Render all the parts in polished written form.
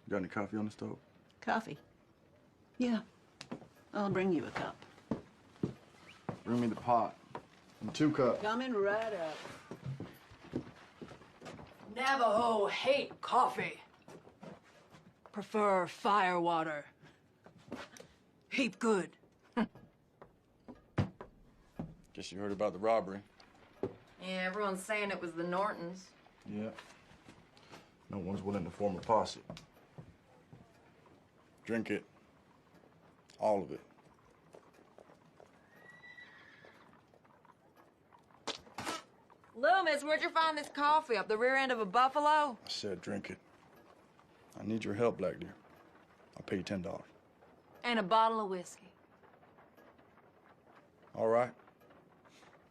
Got any coffee on the stove? Coffee? Yeah. I'll bring you a cup. Bring me the pot. And 2 cups. Coming right up. Navajo hate coffee. Prefer fire water. Heap good. Guess you heard about the robbery. Yeah, everyone's saying it was the Nortons. Yeah. No one's willing to form a posse. Drink it. All of it. Loomis, where'd you find this coffee? Up the rear end of a buffalo? I said drink it. I need your help, Black Deer. I'll pay you $10. And a bottle of whiskey. All right.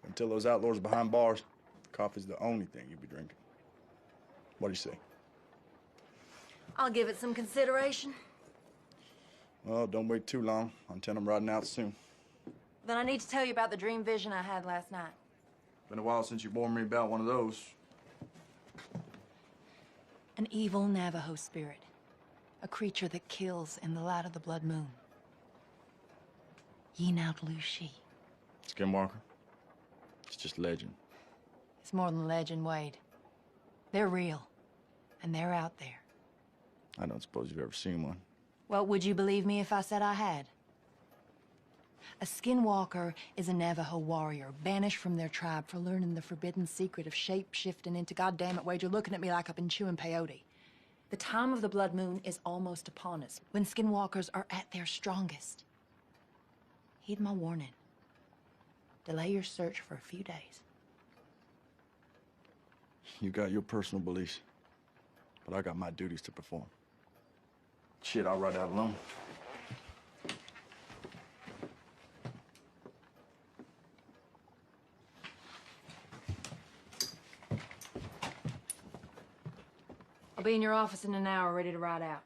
Until those outlaws are behind bars, coffee's the only thing you'll be drinking. What do you say? I'll give it some consideration. Well, don't wait too long. I intend I'm riding out soon. Then I need to tell you about the dream vision I had last night. Been a while since you warned me about one of those. An evil Navajo spirit. A creature that kills in the light of the blood moon. Ye now lose she. Skinwalker? It's just legend. It's more than legend, Wade. They're real. And they're out there. I don't suppose you've ever seen one. Well, would you believe me if I said I had? A skinwalker is a Navajo warrior, banished from their tribe for learning the forbidden secret of shape-shifting into, goddamn it, Wade, you're looking at me like I've been chewing peyote. The time of the blood moon is almost upon us, when skinwalkers are at their strongest. Heed my warning. Delay your search for a few days. You got your personal beliefs, but I got my duties to perform. Shit, I'll ride out alone. I'll be in your office in an hour, ready to ride out.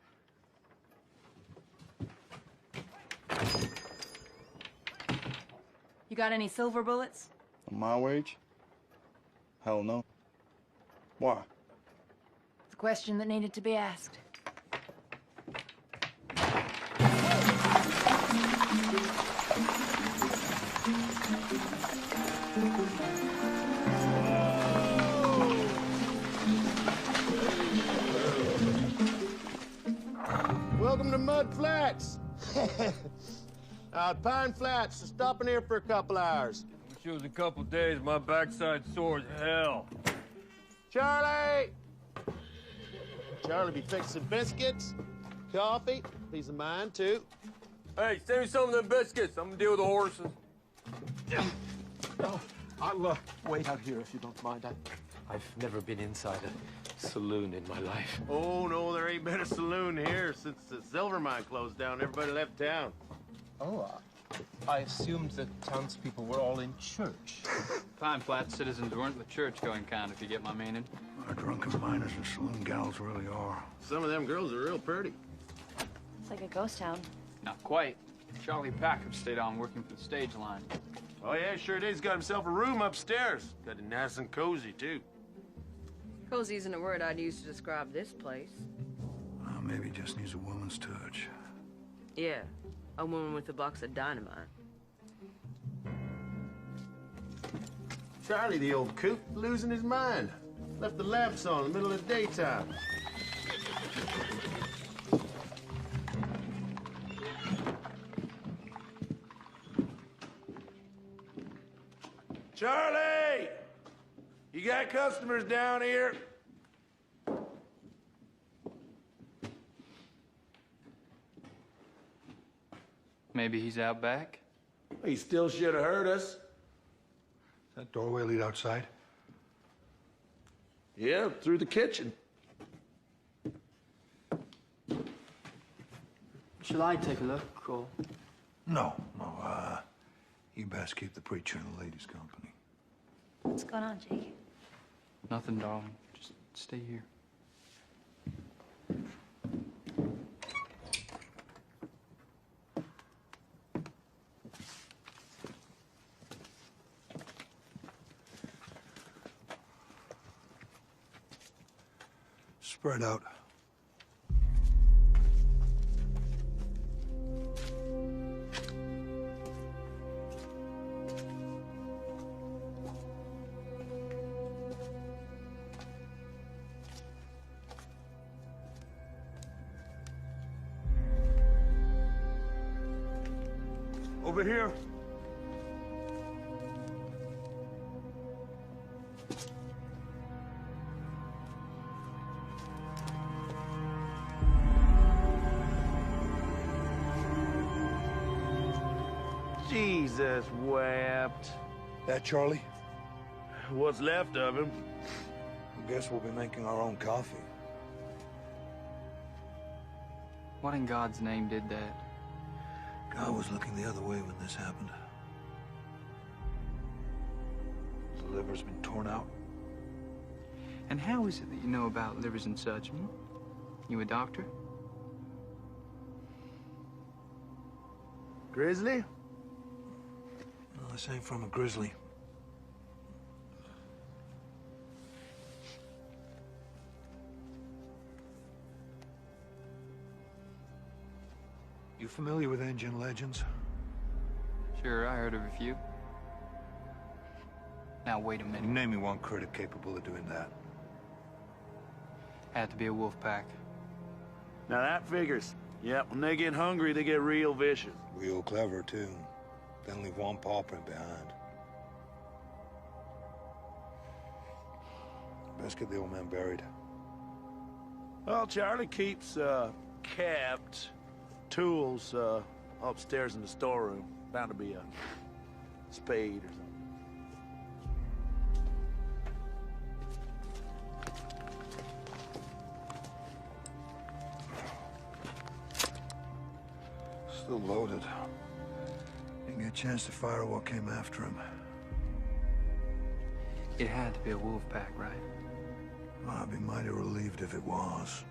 You got any silver bullets? On my wage? Hell no. Why? It's a question that needed to be asked. Welcome to Mud Flats. Pine Flats, so stopping here for a couple hours. Wish it was a couple days. My backside sore as hell. Charlie! Charlie be fixing biscuits, coffee, piece of mine, too. Hey, send me some of them biscuits. I'm gonna deal with the horses. Oh, I'll wait out here if you don't mind. I've never been inside a saloon in my life. Oh, no, there ain't been a saloon here since the silver mine closed down. Everybody left town. Oh, I assumed that townspeople were all in church. Pine Flat citizens weren't the church-going kind, if you get my meaning. Our drunken miners and saloon gals really are. Some of them girls are real pretty. It's like a ghost town. Not quite. Charlie Packer stayed on working for the stage line. Oh, yeah, sure did. He's got himself a room upstairs. Got it nice and cozy, too. Cozy isn't a word I'd use to describe this place. Maybe just needs a woman's touch. Yeah, a woman with a box of dynamite. Charlie, the old coot, losing his mind. Left the lamps on in the middle of the daytime. Charlie! You got customers down here? Maybe he's out back? He still should have heard us. That doorway lead outside? Yeah, through the kitchen. Shall I take a look, or...? No. You best keep the preacher in the ladies' company. What's going on, Jake? Nothing, darling. Just stay here. Spread out. Over here. Jesus wept. That Charlie? What's left of him. I guess we'll be making our own coffee. What in God's name did that? God was looking the other way when this happened. The liver's been torn out. And how is it that you know about livers and such, hmm? You a doctor? Grizzly? No, this ain't from a grizzly. You familiar with Indian legends? Sure, I heard of a few. Now, wait a minute. Name me one critic capable of doing that. Had to be a wolf pack. Now that figures. Yep, when they get hungry, they get real vicious. Real clever, too. Then leave one paw print behind. Best get the old man buried. Well, Charlie keeps, kept tools, upstairs in the storeroom. Bound to be a spade or something. Still loaded. Didn't get a chance to fire what came after him. It had to be a wolf pack, right? I'd be mighty relieved if it was.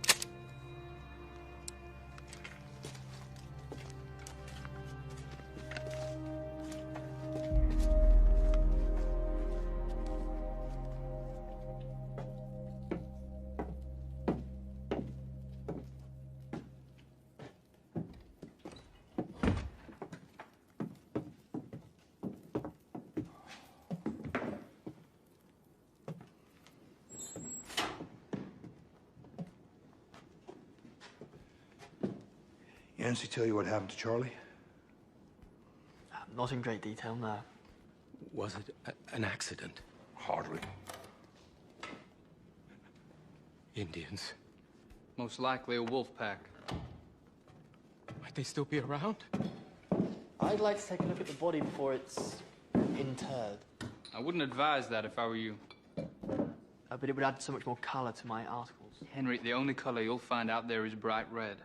Yancy tell you what happened to Charlie? Not in great detail, no. Was it an accident? Hardly. Indians? Most likely a wolf pack. Might they still be around? I'd like to take a look at the body before it's interred. I wouldn't advise that if I were you. But it would add so much more color to my articles. Henry, the only color you'll find out there is bright red.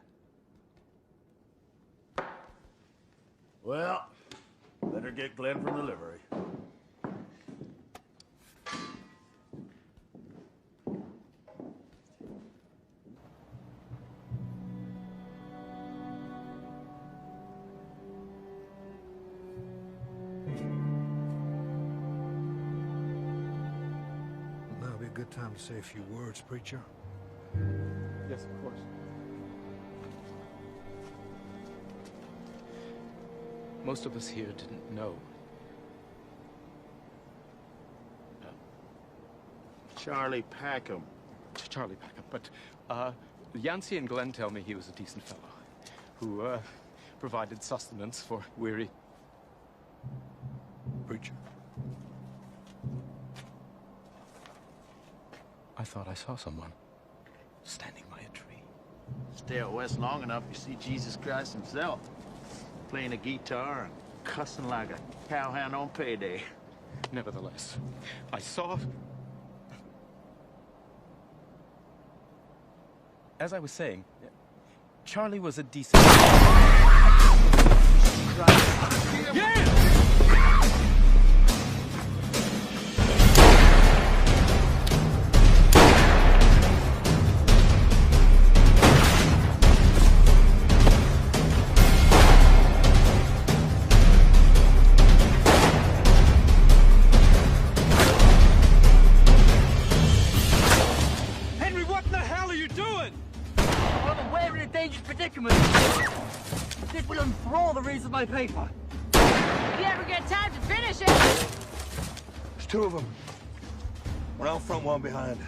Well, better get Glenn from the livery. Now would be a good time to say a few words, preacher. Yes, of course. Most of us here didn't know. Charlie Packham. Charlie Packham, but Yancy and Glenn tell me he was a decent fellow who provided sustenance for weary. Preacher. I thought I saw someone standing by a tree. Stay out west long enough, you see Jesus Christ himself. Playing a guitar and cussing like a cowhand on payday. Nevertheless, I saw... As I was saying, Charlie was a decent... Yeah! This will enthrall the readers of my paper. If you ever get time to finish it! There's two of them. One out front, one behind.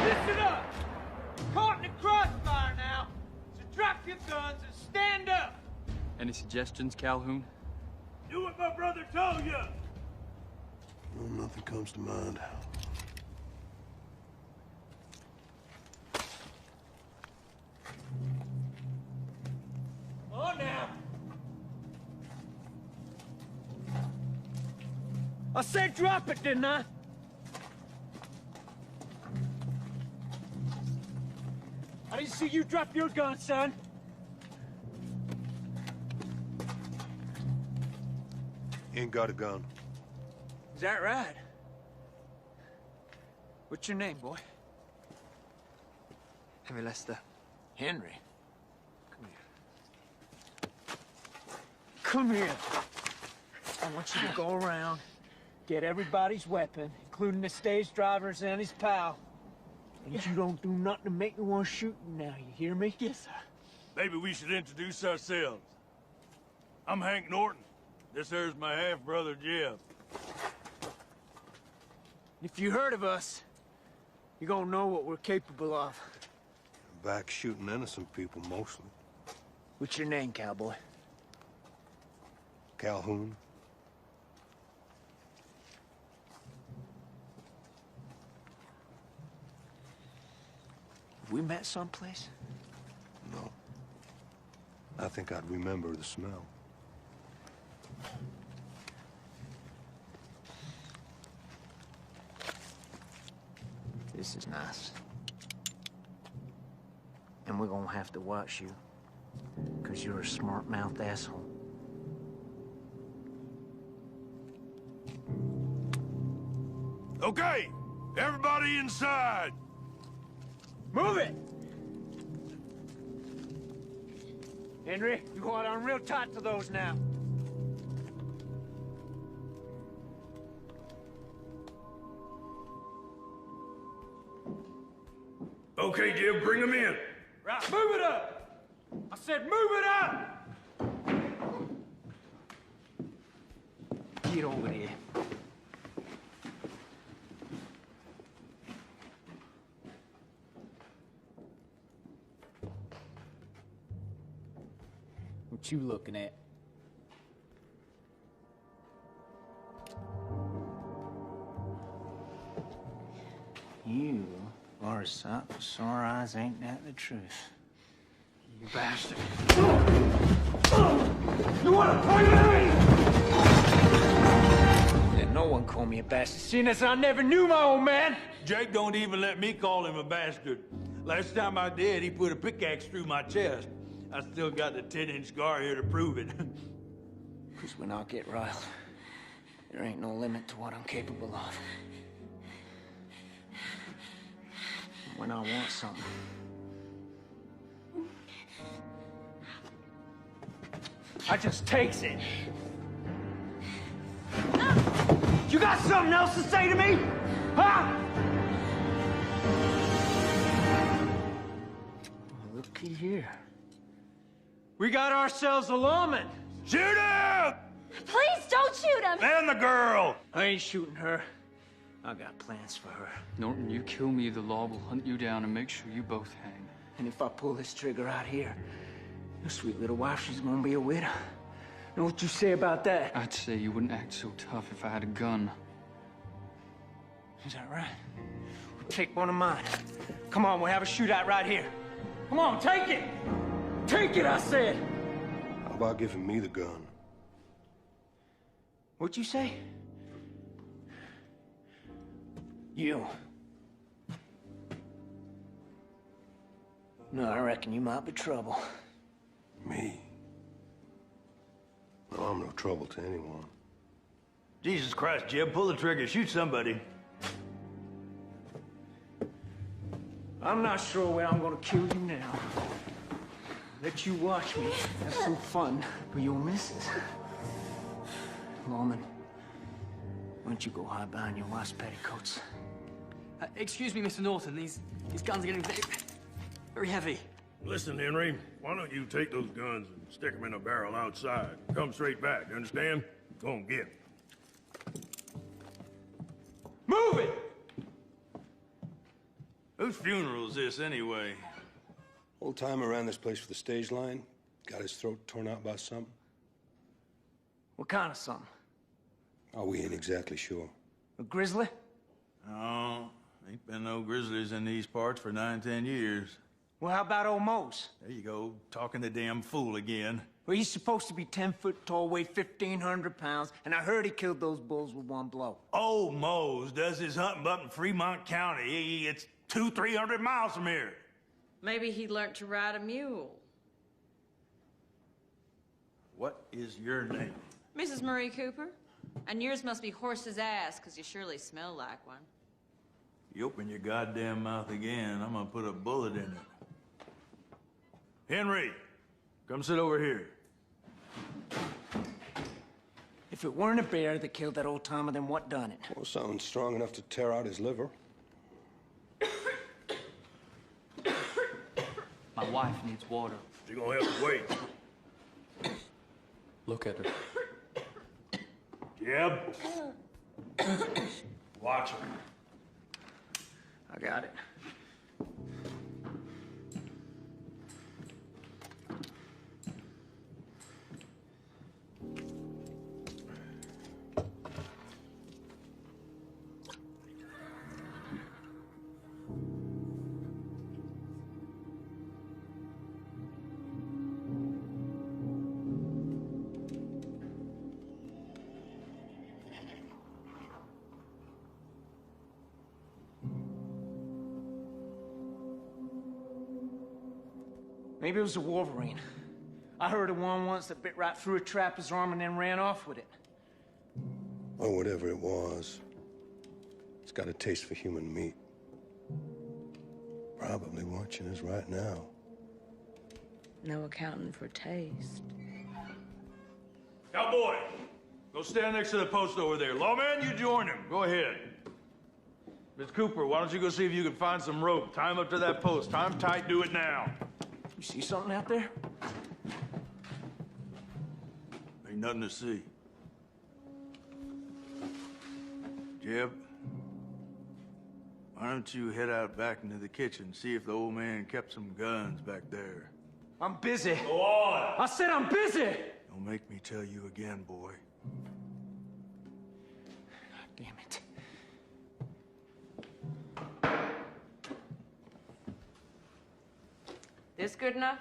Listen up! Caught in the crossfire now, so drop your guns and stand up! Any suggestions, Calhoun? Do what my brother told you! Well, nothing comes to mind. On now! I said drop it, didn't I? I didn't see you drop your gun, son. Ain't got a gun. Is that right? What's your name, boy? Henry Lester. Henry? Come here. I want you to go around, get everybody's weapon, including the stage driver's and his pal. And you don't do nothing to make me want to shoot you now, you hear me? Yes, sir. Maybe we should introduce ourselves. I'm Hank Norton. This here's my half-brother, Jeff. If you heard of us, you're gonna know what we're capable of. Back shooting innocent people, mostly. What's your name, cowboy? Calhoun. Have we met someplace? No. I think I'd remember the smell. This is nice. And we're gonna have to watch you, 'cause you're a smart-mouthed asshole. Okay, everybody inside. Move it! Henry, you hold on real tight to those now. Okay, Jim, bring him in. Right, move it up! I said move it up! Get over here. What you looking at? You are a sight for sore eyes, ain't that the truth? You bastard. You wanna fight me? Yeah, no one call me a bastard, seeing as I never knew my old man. Jake don't even let me call him a bastard. Last time I did, he put a pickaxe through my chest. I still got the 10-inch scar here to prove it. 'Cause when I get riled, there ain't no limit to what I'm capable of. When I want something, I just takes it. You got something else to say to me? Huh? Looky here. We got ourselves a lawman. Shoot him! Please don't shoot him! And the girl! I ain't shooting her. I got plans for her. Norton, you kill me, the law will hunt you down and make sure you both hang. And if I pull this trigger out here, your sweet little wife, she's gonna be a widow. Know what you say about that? I'd say you wouldn't act so tough if I had a gun. Is that right? Take one of mine. Come on, we'll have a shootout right here. Come on, take it! Take it, I said! How about giving me the gun? What'd you say? You. No, I reckon you might be trouble. Me? No, I'm no trouble to anyone. Jesus Christ, Jim, pull the trigger, shoot somebody. I'm not sure when I'm gonna kill you now. Let you watch me have some fun with your missus. Lawman, why don't you go hide behind your wife's petticoats? Excuse me, Mr. Norton. These guns are getting very heavy. Listen, Henry, why don't you take those guns and stick them in a barrel outside? Come straight back, you understand? Go and get 'em. Move it! Whose funeral is this, anyway? Old timer ran this place for the stage line. got his throat torn out by something? What kind of something? Oh, we ain't exactly sure. A grizzly? No, ain't been no grizzlies in these parts for 9, 10 years. Well, how about old Mose? There you go, talking the damn fool again. Well, he's supposed to be 10 foot tall, weigh 1,500 pounds, and I heard he killed those bulls with one blow. Old Mose does his hunting up in Fremont County. It's 200-300 miles from here. Maybe he learned to ride a mule. What is your name? Mrs. Marie Cooper? And yours must be horse's ass, because you surely smell like one. You open your goddamn mouth again, I'm gonna put a bullet in it. Henry, come sit over here. If it weren't a bear that killed that old timer, then what done it? Well, something strong enough to tear out his liver. My wife needs water. You're gonna have to wait. Look at her. Jeb. Watch her. I got it. Maybe it was a wolverine. I heard of one once that bit right through a trapper's arm and then ran off with it. Or whatever it was. It's got a taste for human meat. Probably watching us right now. No accounting for taste. Cowboy, go stand next to the post over there. Lawman, you join him. Go ahead. Miss Cooper, why don't you go see if you can find some rope? Tie him up to that post. Tie him tight, do it now. You see something out there? Ain't nothing to see. Jeb, why don't you head out back into the kitchen, see if the old man kept some guns back there. I'm busy. Go on. I said I'm busy! Don't make me tell you again, boy. God damn it. This good enough?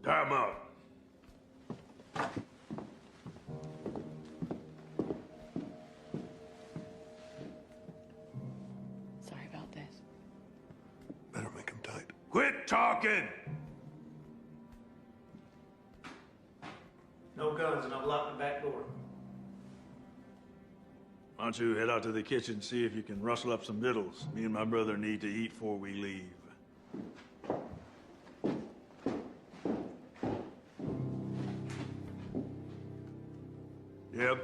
Tie him up. Sorry about this. Better make him tight. Quit talking! No guns, and I've locked the back door. Why don't you head out to the kitchen, see if you can rustle up some victuals. Me and my brother need to eat before we leave. Jeb.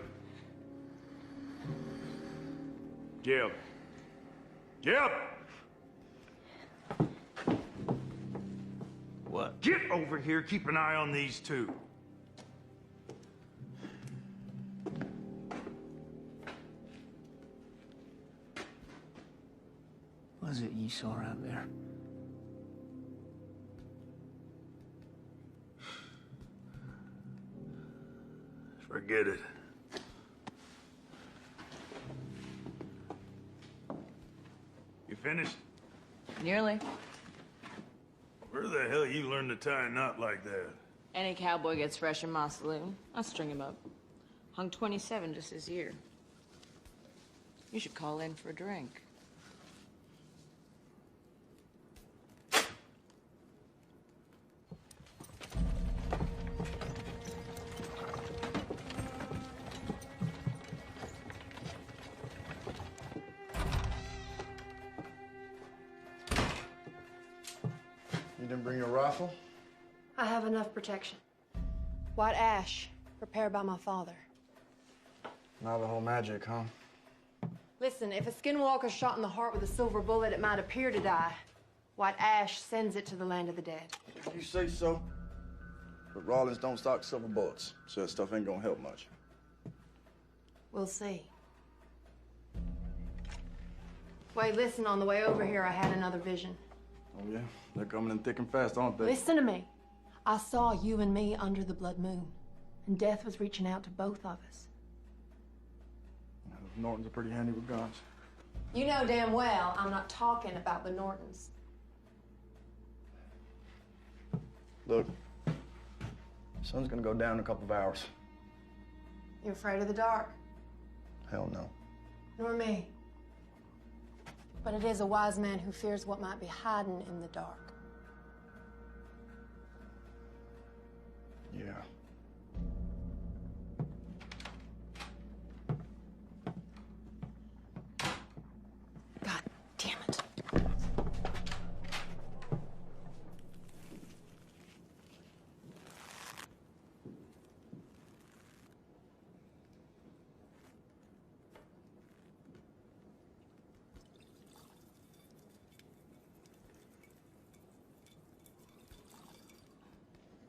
Jeb. Jeb! What? Get over here, keep an eye on these two. What is it you saw out there? Forget it. You finished? Nearly. Where the hell you learn to tie a knot like that? Any cowboy gets fresh in my saloon. I string him up. Hung 27 just this year. You should call in for a drink. You didn't bring your rifle? I have enough protection. White ash, prepared by my father. Navajo magic, huh? Listen, if a skinwalker's shot in the heart with a silver bullet, it might appear to die. White ash sends it to the land of the dead. If you say so. But Rawlins don't stock silver bullets, so that stuff ain't gonna help much. We'll see. Wait, listen, on the way over here, I had another vision. Oh, yeah? They're coming in thick and fast, aren't they? Listen to me. I saw you and me under the blood moon, and death was reaching out to both of us. Yeah, those Nortons are pretty handy with guns. You know damn well I'm not talking about the Nortons. Look, the sun's gonna go down in a couple of hours. You afraid of the dark? Hell no. Nor me. But it is a wise man who fears what might be hiding in the dark. Yeah. God damn it.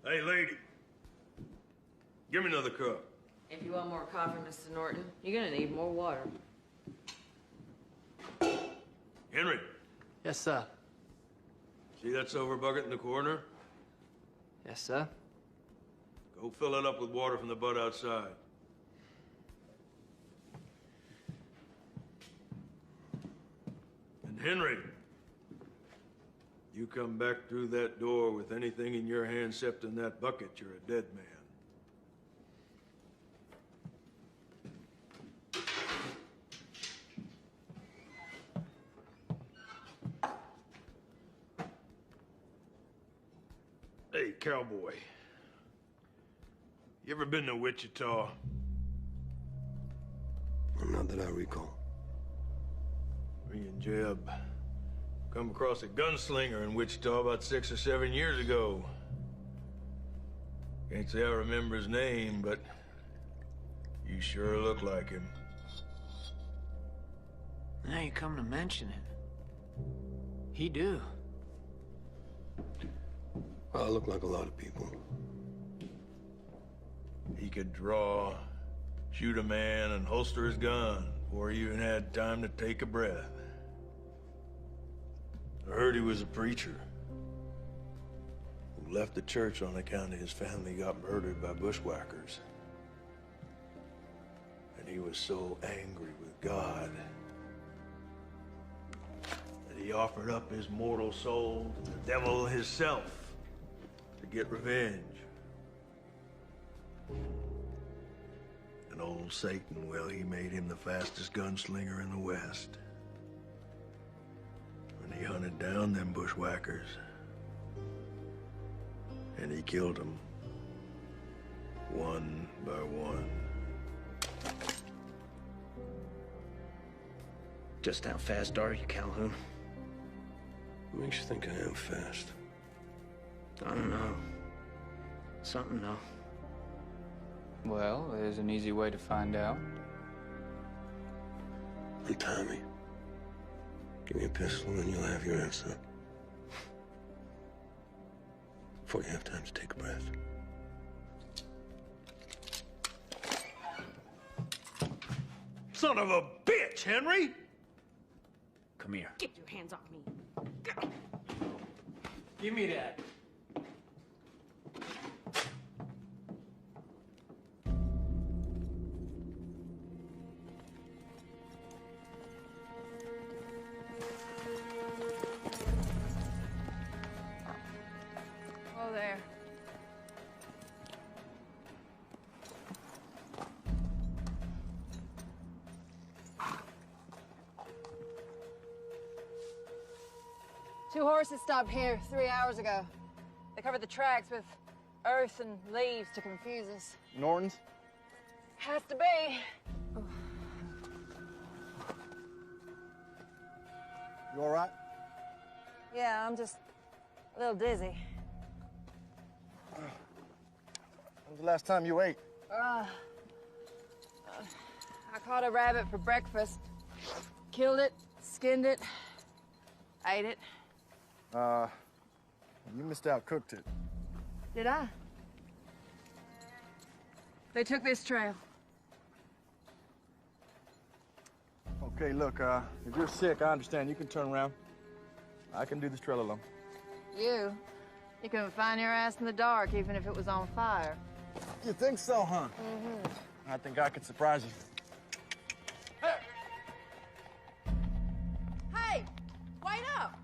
Hey, lady. Give me another cup. If you want more coffee, Mr. Norton, you're gonna need more water. Henry, Yes, sir. see that silver bucket in the corner? Yes, sir. Go fill it up with water from the butt outside. And Henry, you come back through that door with anything in your hand except in that bucket, you're a dead man. Hey, cowboy. You ever been to Wichita? Not that I recall. Me and Jeb come across a gunslinger in Wichita about 6 or 7 years ago. Can't say I remember his name, but you sure look like him. Now you come to mention it. He do. Well, I look like a lot of people. He could draw, shoot a man, and holster his gun before he even had time to take a breath. I heard he was a preacher who left the church on account of his family got murdered by bushwhackers. And he was so angry with God that he offered up his mortal soul to the devil himself to get revenge. And old Satan, well, he made him the fastest gunslinger in the West. And he hunted down them bushwhackers. And he killed them, one by one. Just how fast are you, Calhoun? What makes you think I am fast? I don't know. Something, though. Well, there's an easy way to find out. And Tommy, give me a pistol and you'll have your answer. Before you have time to take a breath. Son of a bitch, Henry! Come here. Get your hands off me. Give me that. Oh, there. Two horses stopped here 3 hours ago. They covered the tracks with earth and leaves to confuse us. Nortons? Has to be. You all right? Yeah, I'm just a little dizzy. When's the last time you ate? I caught a rabbit for breakfast. Killed it, skinned it, ate it. You missed out, cooked it. Did I? They took this trail. Okay, look, if you're sick, I understand. You can turn around. I can do this trail alone. You couldn't find your ass in the dark, even if it was on fire. You think so, huh? Mm-hmm. I think I could surprise you. Hey, wait up!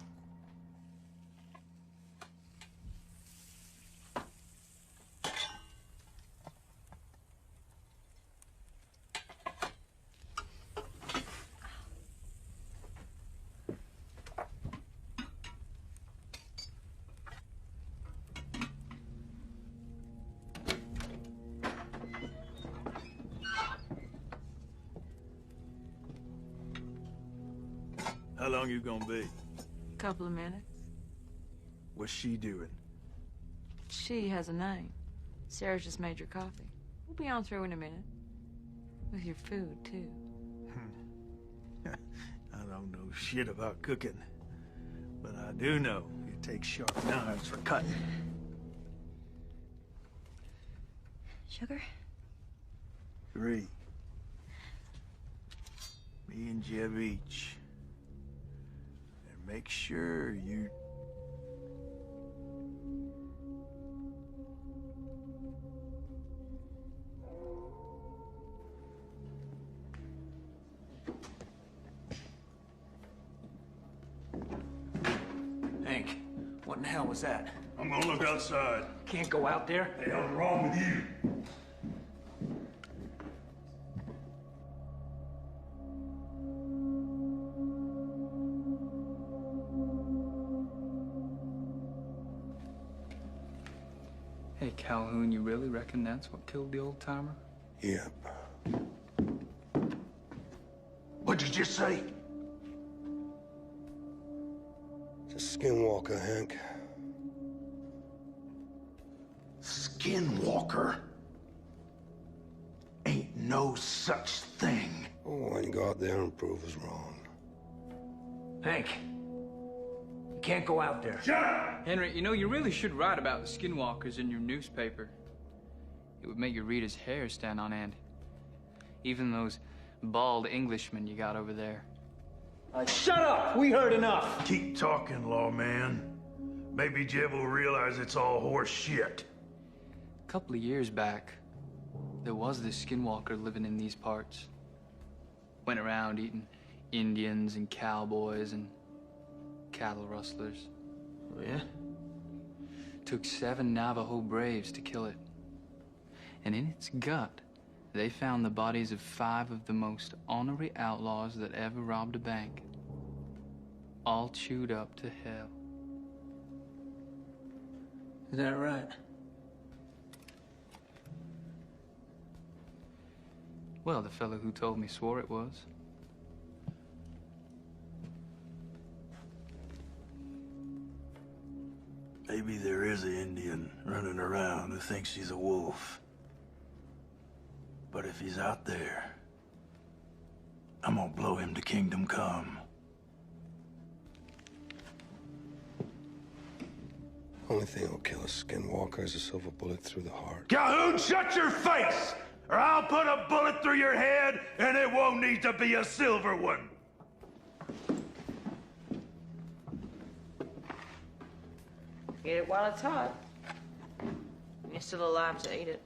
How long you gonna be? Couple of minutes. What's she doing? She has a name. Sarah just made your coffee. We'll be on through in a minute. With your food, too. I don't know shit about cooking, but I do know it takes sharp knives for cutting. Sugar? 3. Me and Jeb each. And make sure you... Hank, what in the hell was that? I'm gonna look outside. Can't go out there? The hell's wrong with you? Hey, Calhoun, you really reckon that's what killed the old-timer? Yep. What did you say? It's a skinwalker, Hank. Skinwalker? Ain't no such thing. Oh, why don't you go out there and prove us wrong? Hank, you can't go out there. Shut up! Henry, you know, you really should write about the skinwalkers in your newspaper. It would make your readers' hair stand on end. Even those bald Englishmen you got over there. Shut up! We heard enough! Keep talking, lawman. Maybe Jeb will realize it's all horse shit. A couple of years back, there was this skinwalker living in these parts. Went around eating Indians and cowboys and cattle rustlers. Oh, yeah? Took 7 Navajo braves to kill it. And in its gut, they found the bodies of 5 of the most ornery outlaws that ever robbed a bank. All chewed up to hell. Is that right? Well, the fellow who told me swore it was. Maybe there is an Indian running around who thinks he's a wolf. But if he's out there, I'm gonna blow him to kingdom come. Only thing that'll kill a skinwalker is a silver bullet through the heart. Calhoun, shut your face! Or I'll put a bullet through your head, and it won't need to be a silver one. Eat it while it's hot. You're still alive to eat it.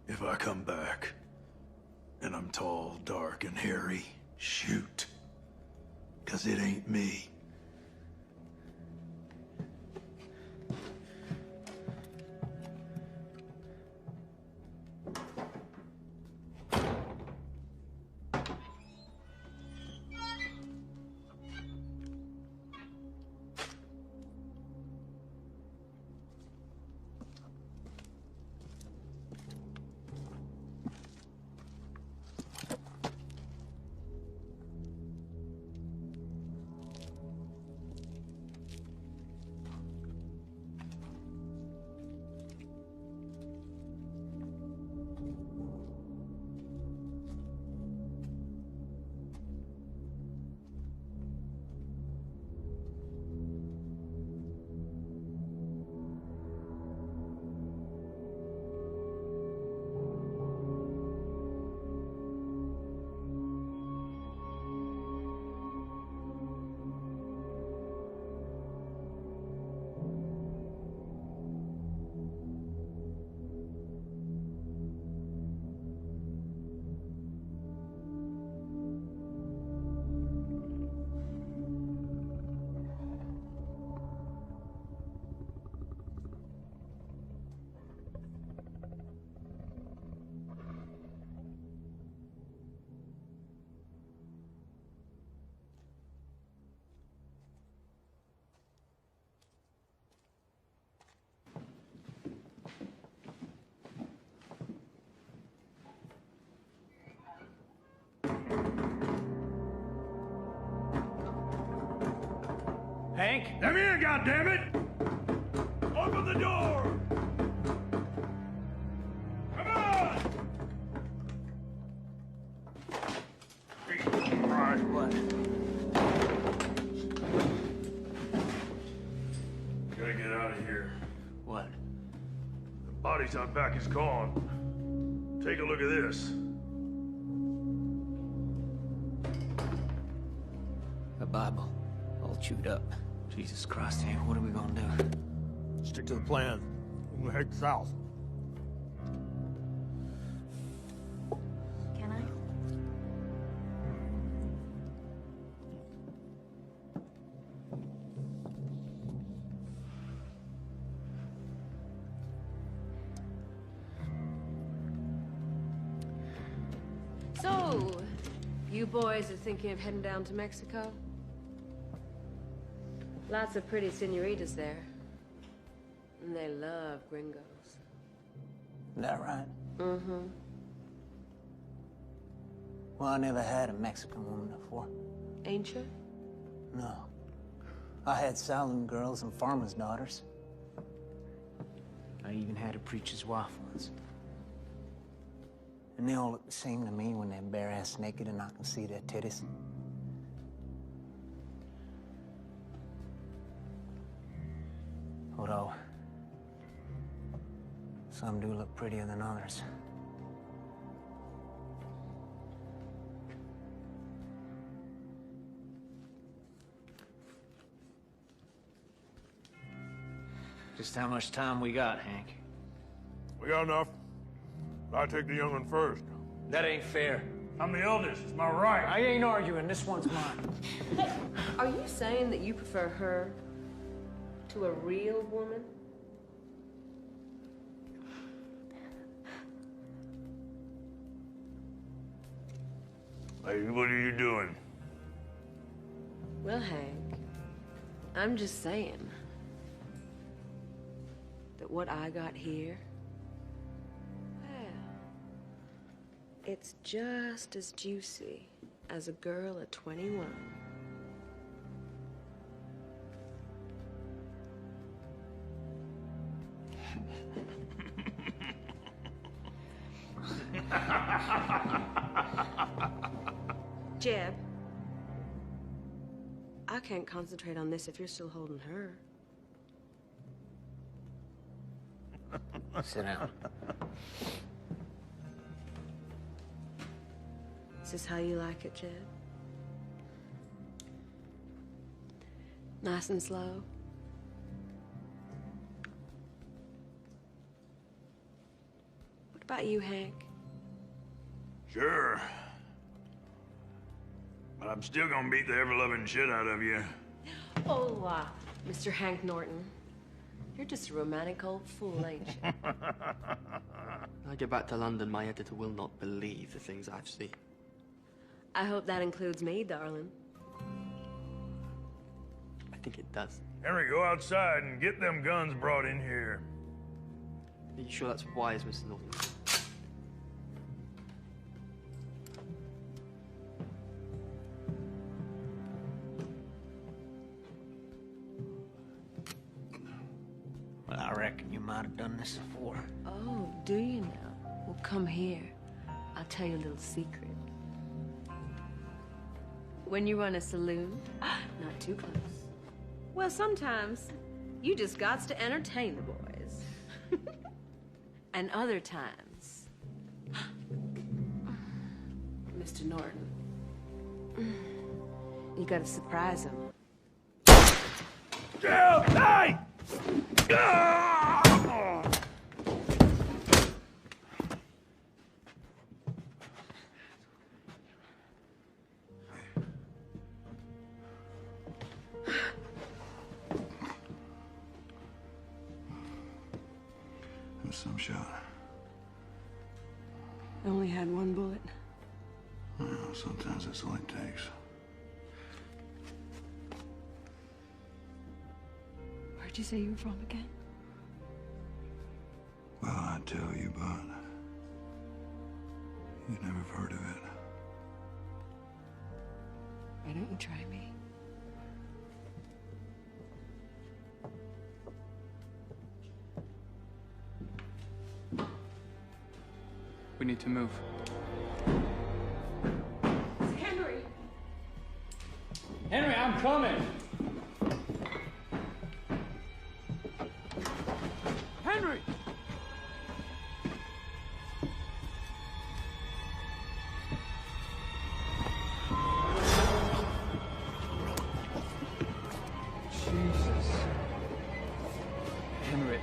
If I come back, and I'm tall, dark, and hairy, shoot. 'Cause it ain't me. Hank? Let me in, goddammit! Open the door! Come on! What? Gotta get out of here. What? The bodies out back is gone. Take a look at this. A Bible. All chewed up. Jesus Christ, Hank, what are we gonna do? Stick to the plan. We'll head south. Can I? So, you boys are thinking of heading down to Mexico? Lots of pretty senoritas there. And they love gringos. Is that right? Mm-hmm. Well, I never had a Mexican woman before. Ain't you? No. I had saloon girls and farmers' daughters. I even had a preacher's wife once. And they all look the same to me when they're bare-ass naked and I can see their titties. Although, some do look prettier than others. Just how much time we got, Hank? We got enough. I take the young one first. That ain't fair. I'm the eldest. It's my right. I ain't arguing. This one's mine. Are you saying that you prefer her to a real woman? Hey, what are you doing? Well, Hank, I'm just saying that what I got here, well, it's just as juicy as a girl at 21. Jeb, I can't concentrate on this if you're still holding her. Sit down. Is this how you like it, Jeb? Nice and slow? What about you, Hank? Sure. But I'm still gonna beat the ever-loving shit out of you. Oh, Mr. Hank Norton. You're just a romantic old fool, ain't you? When I get back to London, my editor will not believe the things I've seen. I hope that includes me, darling. I think it does. Henry, go outside and get them guns brought in here. Are you sure that's wise, Mr. Norton? Well, I reckon you might have done this before. Oh, do you now? Well, come here. I'll tell you a little secret. When you run a saloon, not too close. Well, sometimes you just gots to entertain the boys. And other times, Mr. Norton, you gotta surprise them. Jill, hey! It was some shot. I only had one bullet. Well, sometimes that's all it takes. Where'd you say you were from again? Well, I tell you, but you never have heard of it. Why don't you try me? need to move. Henry! Henry, I'm coming! Henry! Jesus. Henry.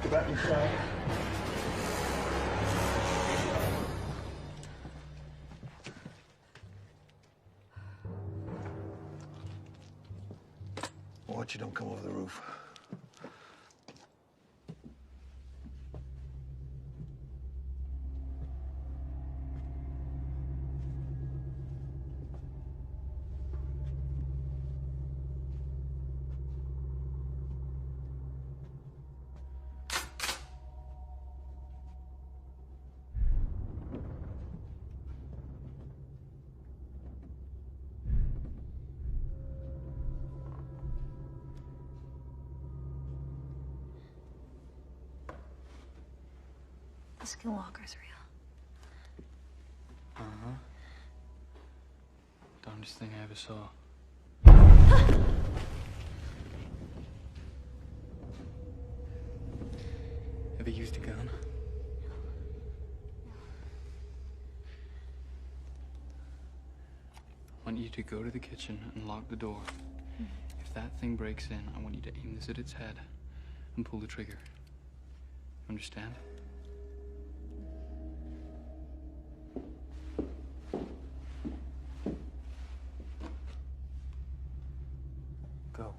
Get back inside. Watch you don't come over the roof. The Skinwalker's real. Uh-huh. Darndest thing I ever saw. Ever used a gun? I want you to go to the kitchen and lock the door. If that thing breaks in, I want you to aim this at its head and pull the trigger. Understand? Go.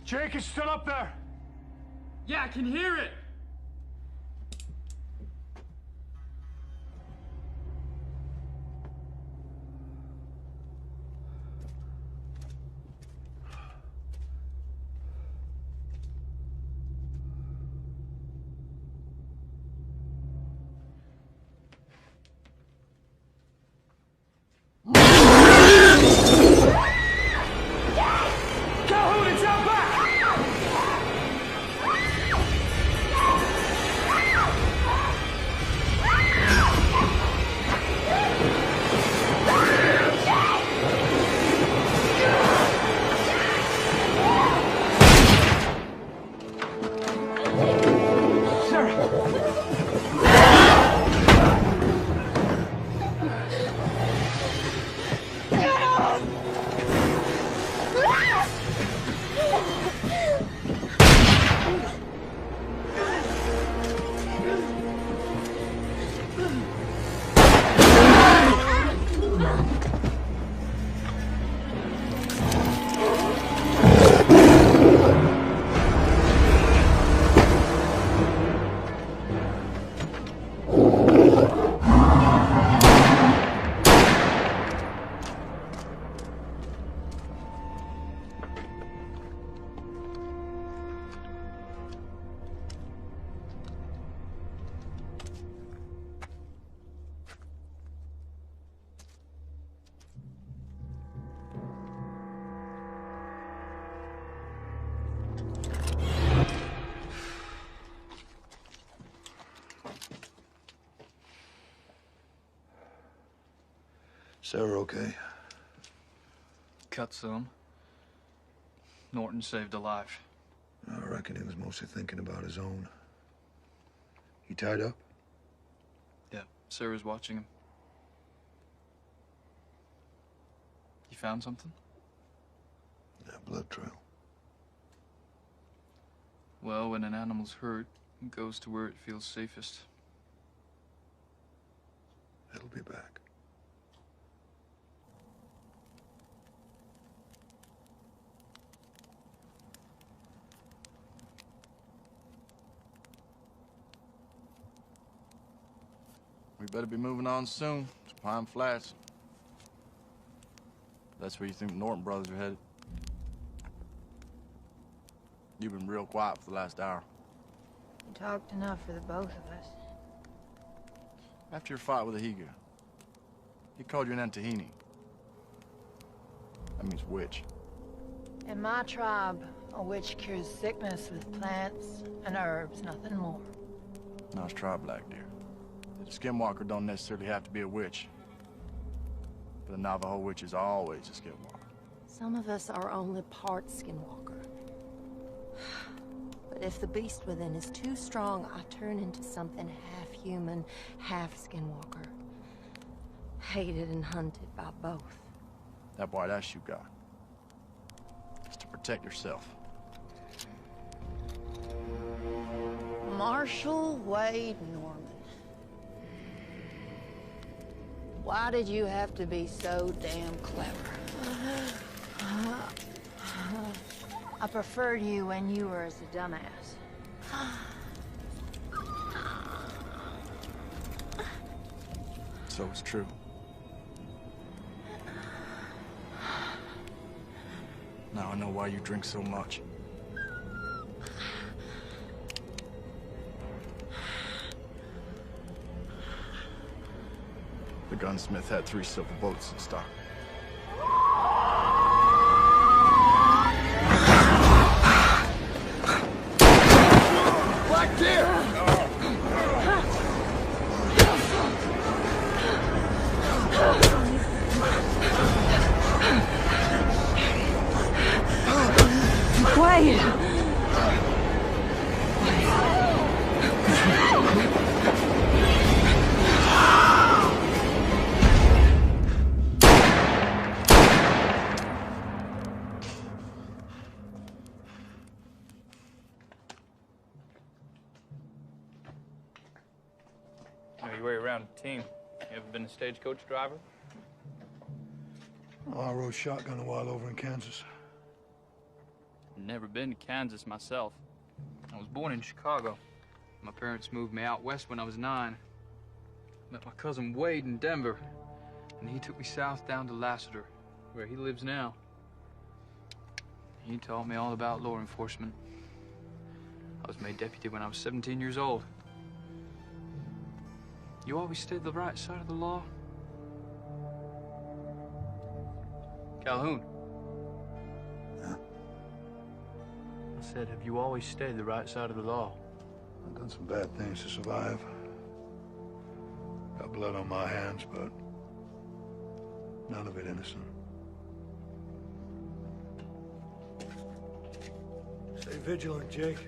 Jake is still up there! Yeah, I can hear it! Calhoun, it's out back! Sarah okay? Cut some. Norton saved a life. I reckon he was mostly thinking about his own. He tied up? Yeah, Sarah's watching him. You found something? Yeah, blood trail. Well, when an animal's hurt, it goes to where it feels safest. It'll be back. We better be moving on soon to Pine Flats. That's where you think the Norton brothers are headed. You've been real quiet for the last hour. You talked enough for the both of us. After your fight with Ahiga, he called you an Antahini. That means witch. In my tribe, a witch cures sickness with plants and herbs, nothing more. Now it's tribe Black Deer. The skinwalker don't necessarily have to be a witch. But a Navajo witch is always a skinwalker. Some of us are only part skinwalker. But if the beast within is too strong, I turn into something half human, half skinwalker. Hated and hunted by both. That white ash you got. It's to protect yourself. Marshall Wade Norman. Why did you have to be so damn clever? I preferred you when you were as a dumbass. So it's true. Now I know why you drink so much. The gunsmith had 3 silver bullets in stock. Black Deer! Wait! Know your way around a team. You ever been a stagecoach driver? Oh, I rode shotgun a while over in Kansas. Never been to Kansas myself. I was born in Chicago. My parents moved me out west when I was 9. Met my cousin Wade in Denver, and he took me south down to Lassiter, where he lives now. He taught me all about law enforcement. I was made deputy when I was 17 years old. You always stayed the right side of the law? Calhoun. I said, have you always stayed the right side of the law? I've done some bad things to survive. Got blood on my hands, but none of it innocent. Stay vigilant, Jake.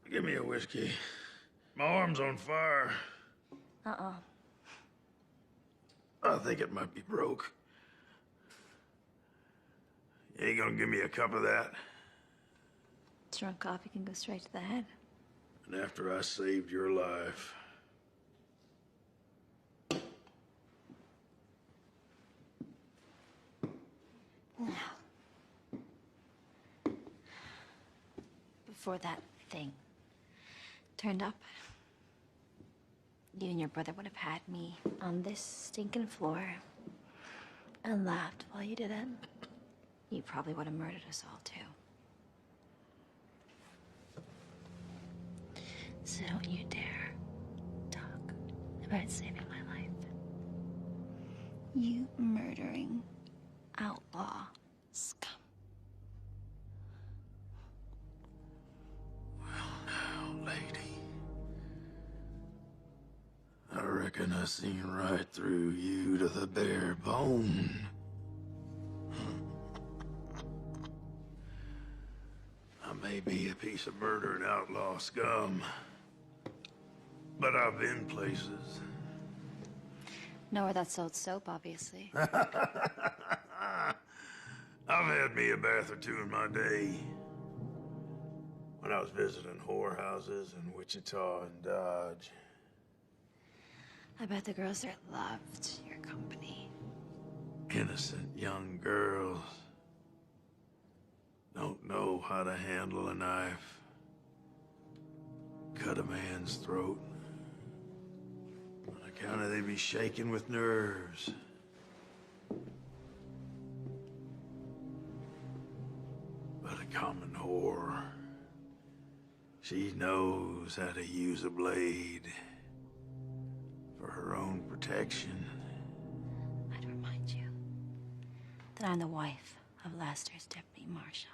Give me a whiskey. My arm's on fire. Uh-uh. I think it might be broke. You ain't gonna give me a cup of that? Strong coffee can go straight to the head. And after I saved your life. Before that thing turned up, you and your brother would have had me on this stinking floor and laughed while you did it. You probably would have murdered us all, too. So don't you dare talk about saving my life. You murdering outlaw scum. Well, now, lady. I reckon I seen right through you to the bare bone. I may be a piece of murdered outlaw scum, but I've been places. Nowhere that sold soap, obviously. I've had me a bath or two in my day. When I was visiting whorehouses in Wichita and Dodge. I bet the girls there loved your company. Innocent young girls. Don't know how to handle a knife. Cut a man's throat. On account of they be shaking with nerves. But a common whore. She knows how to use a blade for her own protection. I'd remind you that I'm the wife of Lester's deputy marshal.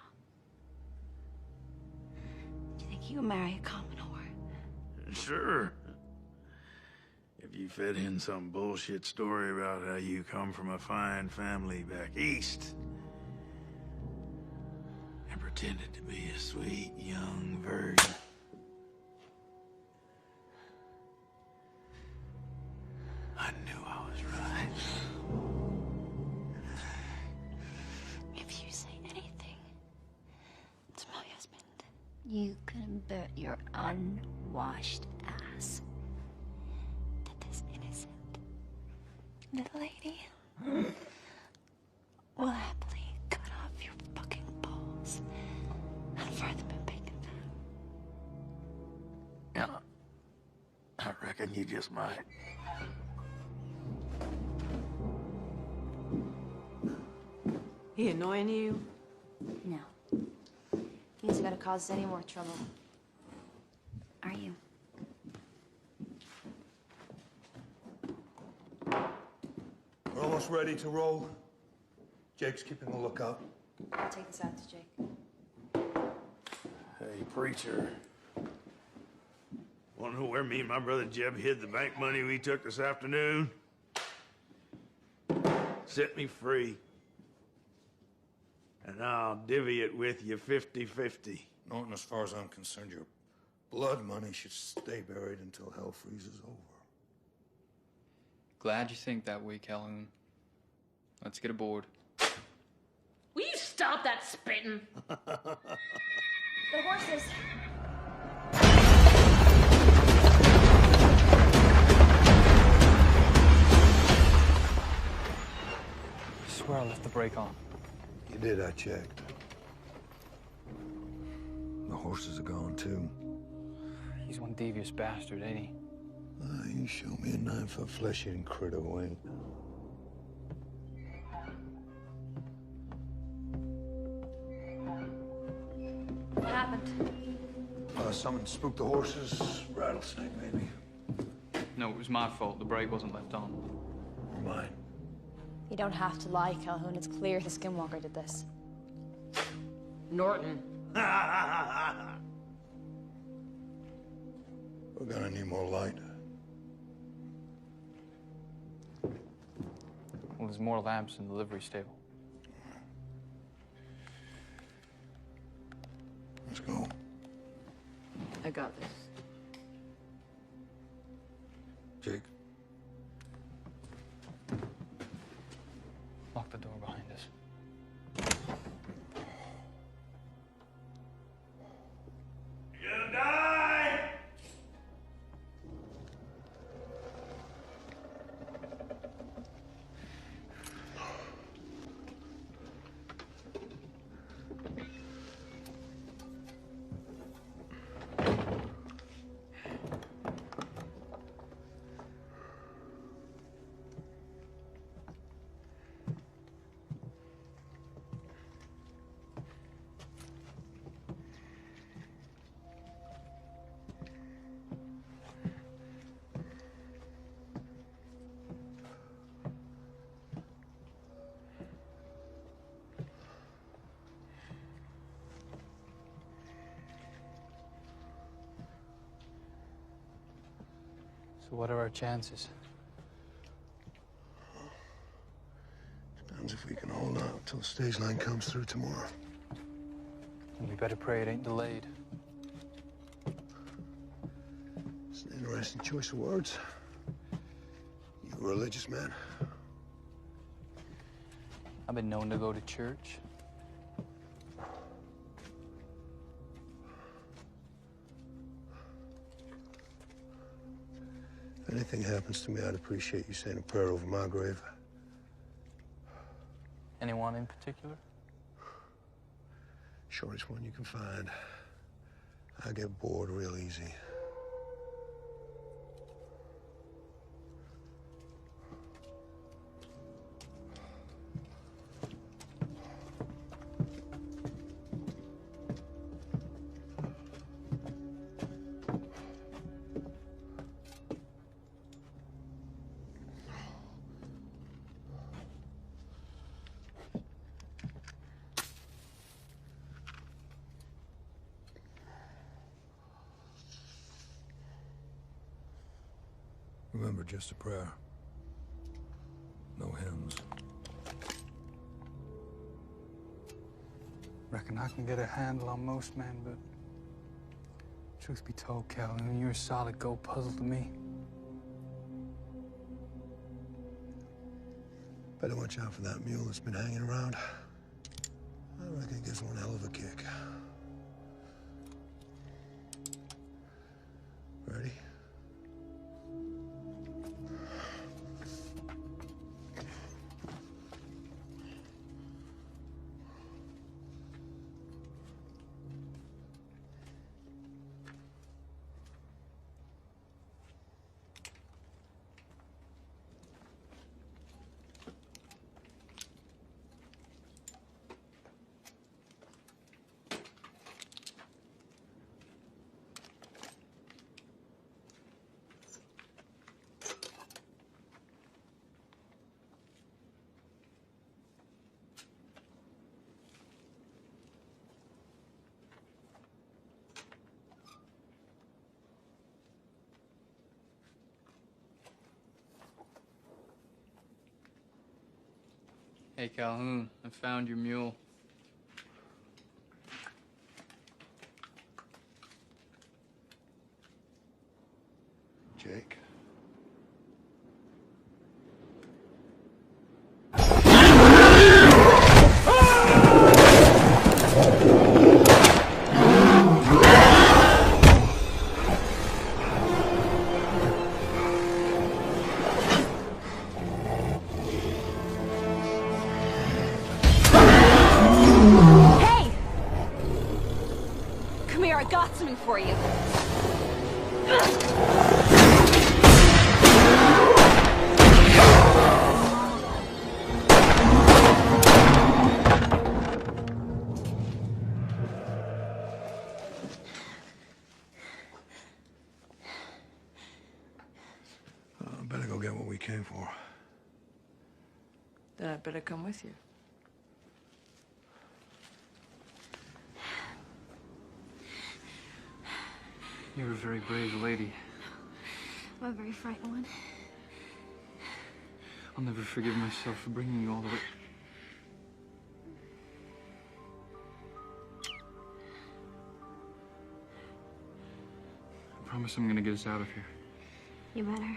Do you think you would marry a common whore? Sure. If you fed in some bullshit story about how you come from a fine family back east and pretended to be a sweet young virgin. I knew I was right. If you say anything to my husband, you convert your unwashed ass that this innocent little lady will happily cut off your fucking balls and fry them in bacon fat. Yeah, I reckon you just might. He annoying you? No. He isn't gonna cause us any more trouble. Are you? We're almost ready to roll. Jake's keeping a lookout. I'll take this out to Jake. Hey, preacher. Wanna know where me and my brother Jeb hid the bank money we took this afternoon? Set me free. And I'll divvy it with you 50-50. Norton, as far as I'm concerned, your blood money should stay buried until hell freezes over. Glad you think that way, Calhoun. Let's get aboard. Will you stop that spitting? The horses. I swear I left the brake on. You did, I checked. The horses are gone, too. He's one devious bastard, ain't he? You show me a 9-foot flesh-eating critter wing. What happened? Someone spooked the horses. Rattlesnake, maybe. No, it was my fault. The brake wasn't left on. Or mine. You don't have to lie, Calhoun. It's clear the Skinwalker did this. Norton. We're gonna need more light. Well, there's more lamps in the livery stable. Let's go. I got this. Jake. Lock the door behind us. You're gonna die! So what are our chances? Depends if we can hold out till the stage line comes through tomorrow. And we better pray it ain't delayed. It's an interesting choice of words. You a religious man? I've been known to go to church. If anything happens to me, I'd appreciate you saying a prayer over my grave. Anyone in particular? Shortest one you can find. I get bored real easy. Remember, just a prayer. No hymns. Reckon I can get a handle on most men, but truth be told, Calhoun, you're a solid gold puzzle to me. Better watch out for that mule that's been hanging around. I reckon it gives one hell of a kick. Ready? Hey, Calhoun, I found your mule. Jake. I got something for you. Better go get what we came for. Then I'd better come with you. You're a very brave lady. I'm a very frightened one. I'll never forgive myself for bringing you all the way. I promise I'm gonna get us out of here. You better.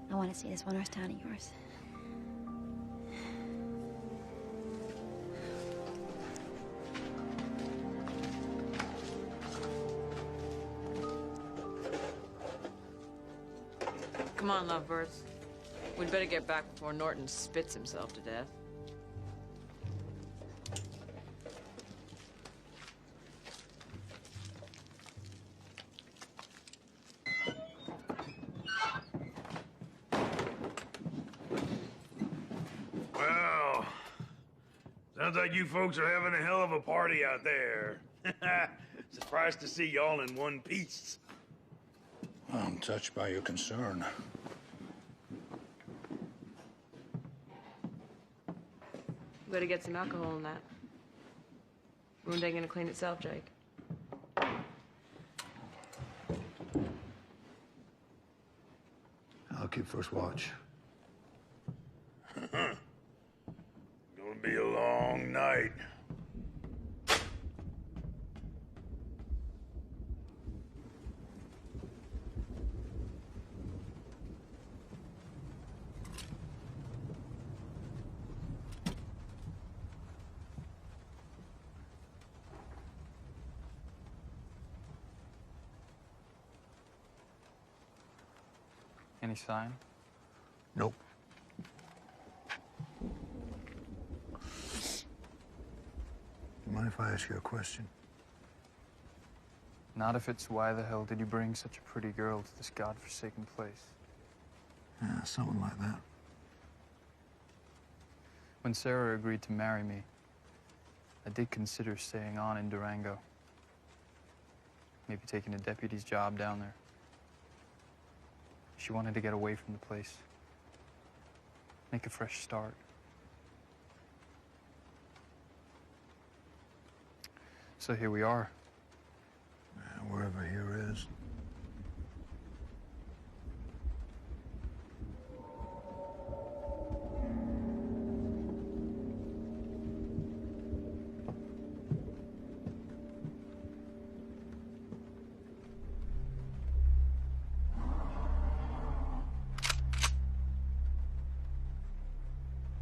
I want to see this one horse town of yours. Come on, lovebirds. We'd better get back before Norton spits himself to death. Well, sounds like you folks are having a hell of a party out there. Surprised to see y'all in one piece. I'm touched by your concern. Better get some alcohol in that. Wound ain't gonna clean itself, Jake. keep first watch. Gonna be a long night. Any sign? Nope. You mind if I ask you a question? Not if it's why the hell did you bring such a pretty girl to this godforsaken place? Yeah, something like that. When Sarah agreed to marry me, I did consider staying on in Durango. Maybe taking a deputy's job down there. She wanted to get away from the place. Make a fresh start. So here we are. Wherever here is.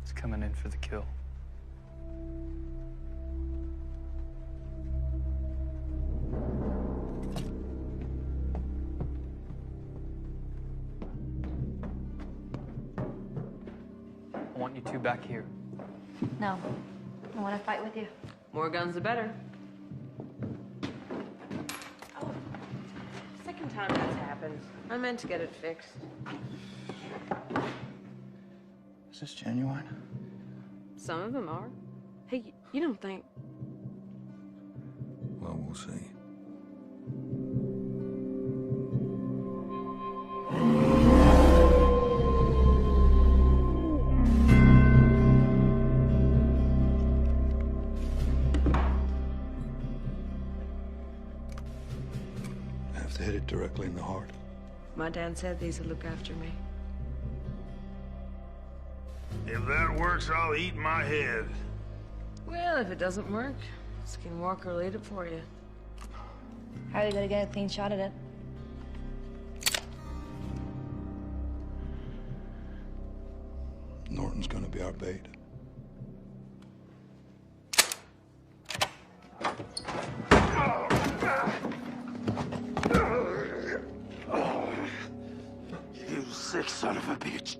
It's coming in for the kill. I want you two back here. No. I want to fight with you. More guns, the better. Oh, second time that's happened. I meant to get it fixed. Is this genuine? Some of them are. Hey, you don't think... Well, we'll see. I have to hit it directly in the heart. My dad said these would look after me. If that works, I'll eat my head. Well, if it doesn't work, Skinwalker will eat it for you. How are you gonna get a clean shot at it? Norton's gonna be our bait. You sick son of a bitch.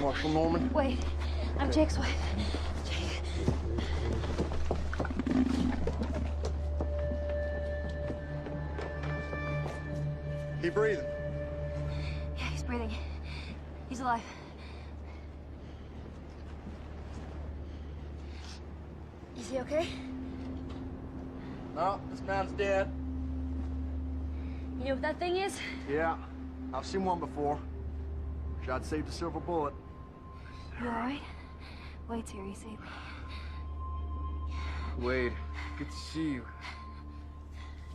Marshal Norman? Wait, I'm Jake's wife. Jake. He breathing? Yeah, he's breathing. He's alive. Is he okay? No, this man's dead. You know what that thing is? Yeah, I've seen one before. Wish I'd saved a silver bullet. You alright? Wade's here, he saved me. Wade, good to see you.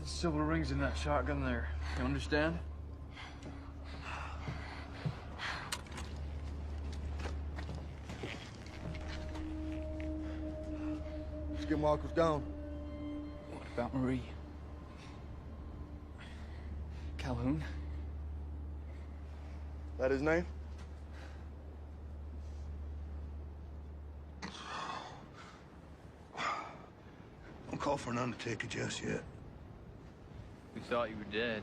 The silver rings in that shotgun there. You understand? Skinwalker's gone. What about Marie? Calhoun? That his name? Don't call for an undertaker just yet. We thought you were dead.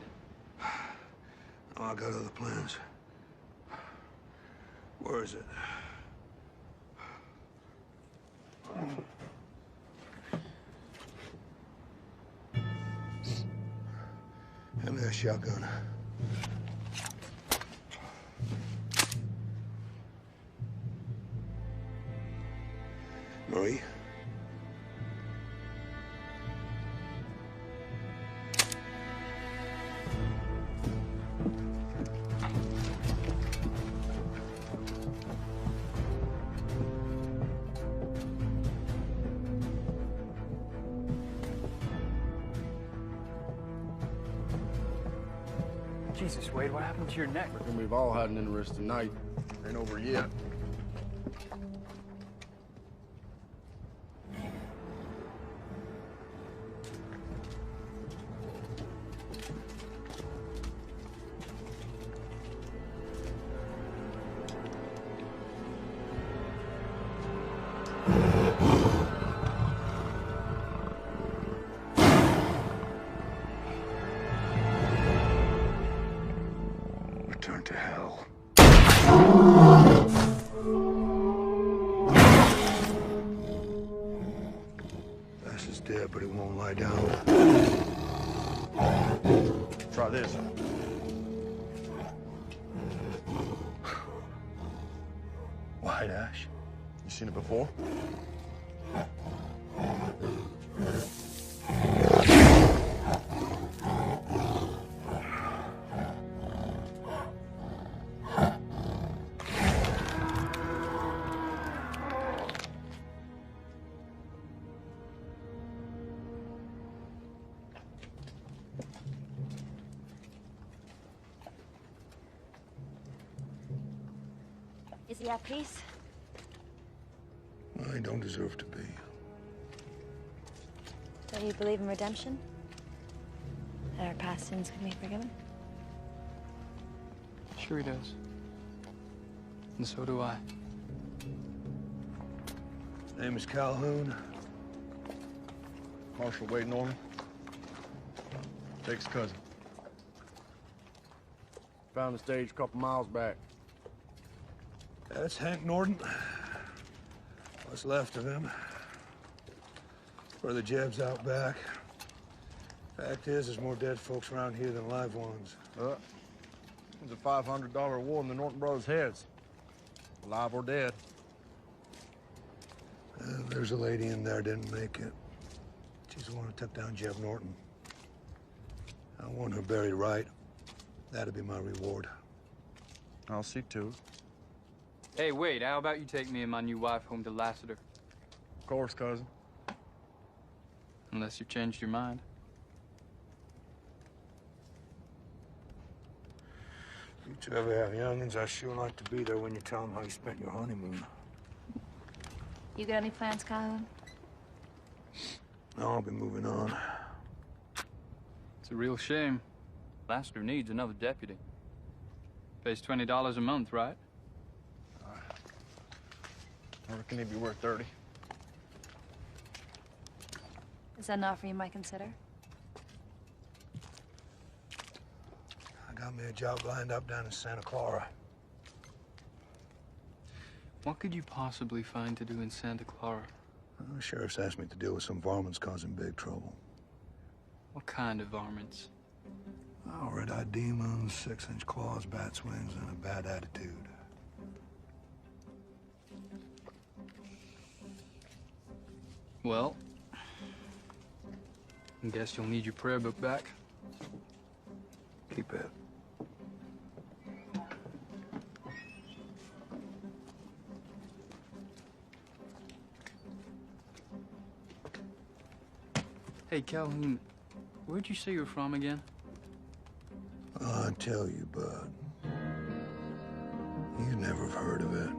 No, I got other plans. Where is it? Hand me that shotgun. Marie? Jesus, Wade, what happened to your neck? Reckon we've all had an interesting night. Ain't over yet. Return to hell. Bass is dead, but he won't lie down. Try this. White ash. You seen it before? Is he at peace? Well, he don't deserve to be. Don't you believe in redemption? That our past sins can be forgiven? Sure he does. And so do I. His name is Calhoun. Marshal Wade Norman. Jake's cousin. Found the stage a couple miles back. That's Hank Norton. What's left of him. Where the Jeb's out back. Fact is, there's more dead folks around here than live ones. There's a $500 award in the Norton brothers' heads. Alive or dead. There's a lady in there didn't make it. She's the one who took down Jeb Norton. I want her buried right. That'd be my reward. I'll see to it. Hey, Wade, how about you take me and my new wife home to Lassiter? Of course, cousin. Unless you've changed your mind. You two ever have youngins, I sure like to be there when you tell them how you spent your honeymoon. You got any plans, Calhoun? No, I'll be moving on. It's a real shame. Lassiter needs another deputy. Pays $20 a month, right? I reckon he'd be worth 30. Is that an offer you might consider? I got me a job lined up down in Santa Clara. What could you possibly find to do in Santa Clara? The sheriff's asked me to deal with some varmints causing big trouble. What kind of varmints? Oh, red-eyed demons, 6-inch claws, bat wings, and a bad attitude. Well, I guess you'll need your prayer book back. Keep it. Hey, Calhoun, where'd you say you're from again? I tell you, bud. You'd never have heard of it.